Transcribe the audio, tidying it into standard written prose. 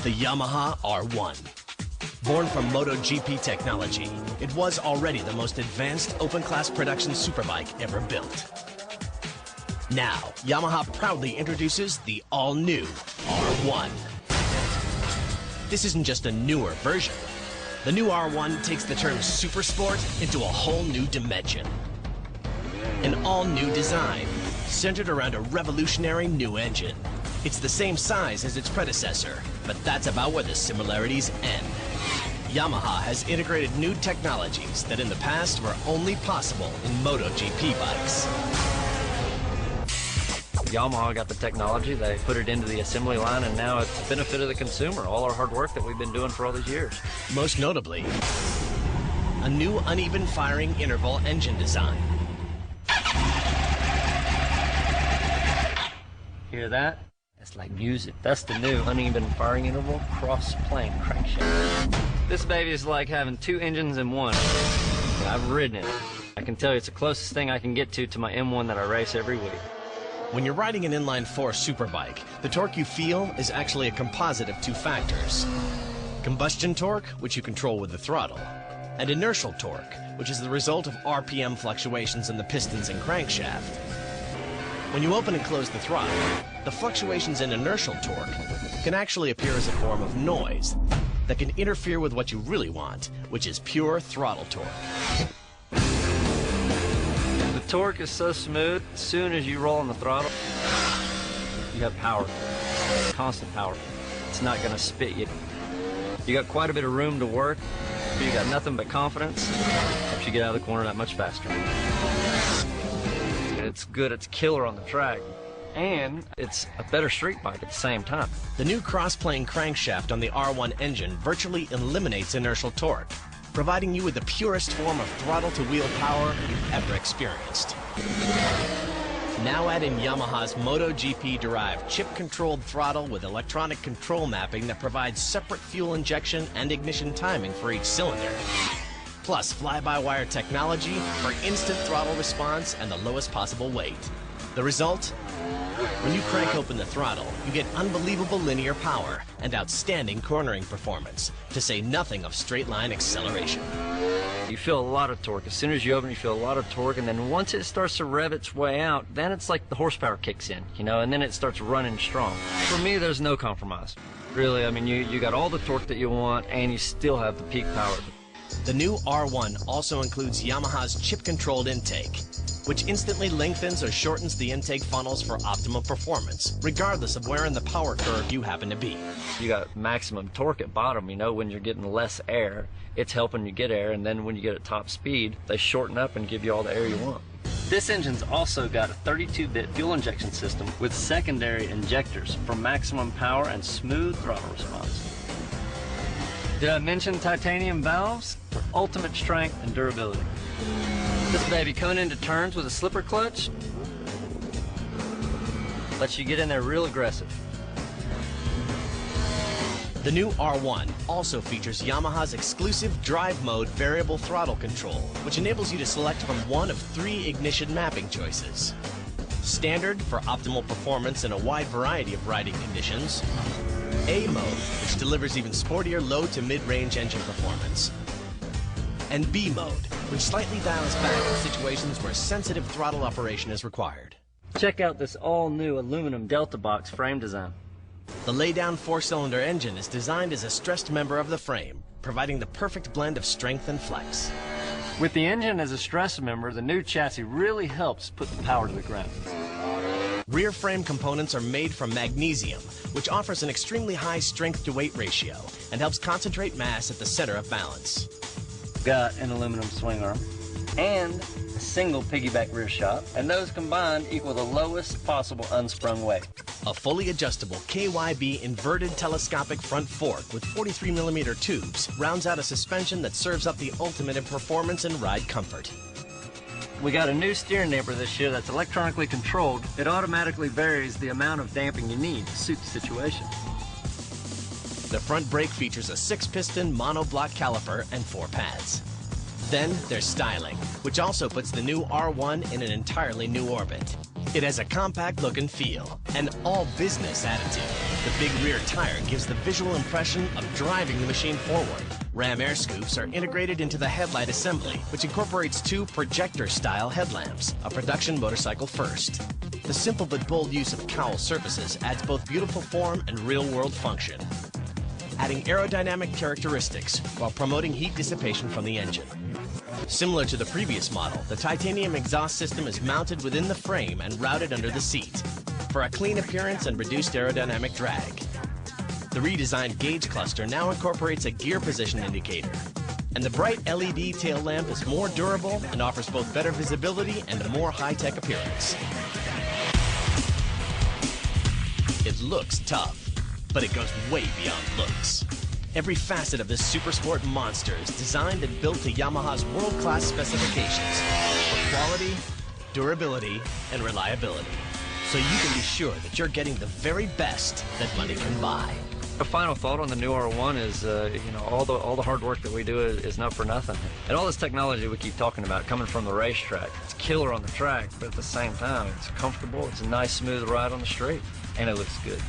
the Yamaha R1. Born from MotoGP technology, it was already the most advanced open-class production superbike ever built. Now, Yamaha proudly introduces the all-new R1. This isn't just a newer version. The new R1 takes the term supersport into a whole new dimension. An all-new design, centered around a revolutionary new engine. It's the same size as its predecessor, but that's about where the similarities end. Yamaha has integrated new technologies that in the past were only possible in MotoGP bikes. Yamaha got the technology, they put it into the assembly line, and now it's the benefit of the consumer, all our hard work that we've been doing for all these years. Most notably, a new uneven firing interval engine design. Hear that? That's like music. That's the new uneven firing interval cross-plane crankshaft. This baby is like having two engines in one. I've ridden it. I can tell you it's the closest thing I can get to my M1 that I race every week. When you're riding an inline-4 superbike, the torque you feel is actually a composite of two factors. Combustion torque, which you control with the throttle, and inertial torque, which is the result of RPM fluctuations in the pistons and crankshaft. When you open and close the throttle, the fluctuations in inertial torque can actually appear as a form of noise that can interfere with what you really want, which is pure throttle torque. The torque is so smooth, as soon as you roll on the throttle, you have power, constant power. It's not going to spit you. You got quite a bit of room to work, but you got nothing but confidence. Helps you get out of the corner that much faster. It's good, it's killer on the track, and it's a better street bike at the same time. The new cross-plane crankshaft on the R1 engine virtually eliminates inertial torque, providing you with the purest form of throttle-to-wheel power you've ever experienced. Now add in Yamaha's MotoGP-derived chip-controlled throttle with electronic control mapping that provides separate fuel injection and ignition timing for each cylinder. Plus fly-by-wire technology for instant throttle response and the lowest possible weight. The result? When you crank open the throttle, you get unbelievable linear power and outstanding cornering performance, to say nothing of straight-line acceleration. You feel a lot of torque. As soon as you open, you feel a lot of torque, and then once it starts to rev its way out, then it's like the horsepower kicks in, you know, and then it starts running strong. For me, there's no compromise. Really, I mean, you got all the torque that you want, and you still have the peak power. The new R1 also includes Yamaha's chip-controlled intake, which instantly lengthens or shortens the intake funnels for optimal performance, regardless of where in the power curve you happen to be. You got maximum torque at bottom, you know, when you're getting less air, it's helping you get air, and then when you get at top speed, they shorten up and give you all the air you want. This engine's also got a 32-bit fuel injection system with secondary injectors for maximum power and smooth throttle response. Did I mention titanium valves for ultimate strength and durability? This baby coming into turns with a slipper clutch lets you get in there real aggressive. The new R1 also features Yamaha's exclusive drive mode variable throttle control, which enables you to select from one of 3 ignition mapping choices. Standard for optimal performance in a wide variety of riding conditions. A mode, which delivers even sportier low to mid-range engine performance. And B mode, which slightly dials back in situations where sensitive throttle operation is required. Check out this all-new aluminum Delta Box frame design. The laydown 4-cylinder engine is designed as a stressed member of the frame, providing the perfect blend of strength and flex. With the engine as a stress member, the new chassis really helps put the power to the ground. Rear frame components are made from magnesium, which offers an extremely high strength-to-weight ratio and helps concentrate mass at the center of balance. Got an aluminum swing arm and a single piggyback rear shock, and those combined equal the lowest possible unsprung weight. A fully adjustable KYB inverted telescopic front fork with 43mm tubes rounds out a suspension that serves up the ultimate in performance and ride comfort. We got a new steering damper this year that's electronically controlled. It automatically varies the amount of damping you need to suit the situation. The front brake features a 6-piston monoblock caliper and 4 pads. Then there's styling, which also puts the new R1 in an entirely new orbit. It has a compact look and feel, an all-business attitude. The big rear tire gives the visual impression of driving the machine forward. Ram air scoops are integrated into the headlight assembly, which incorporates two projector-style headlamps, a production motorcycle first. The simple but bold use of cowl surfaces adds both beautiful form and real-world function, adding aerodynamic characteristics while promoting heat dissipation from the engine. Similar to the previous model, the titanium exhaust system is mounted within the frame and routed under the seat for a clean appearance and reduced aerodynamic drag. The redesigned gauge cluster now incorporates a gear position indicator, and the bright LED tail lamp is more durable and offers both better visibility and a more high-tech appearance. It looks tough, but it goes way beyond looks. Every facet of this super sport monster is designed and built to Yamaha's world-class specifications for quality, durability, and reliability. So you can be sure that you're getting the very best that money can buy. A final thought on the new R1 is, all the hard work that we do is not for nothing. And all this technology we keep talking about coming from the racetrack, it's killer on the track, but at the same time, it's comfortable, it's a nice smooth ride on the street, and it looks good.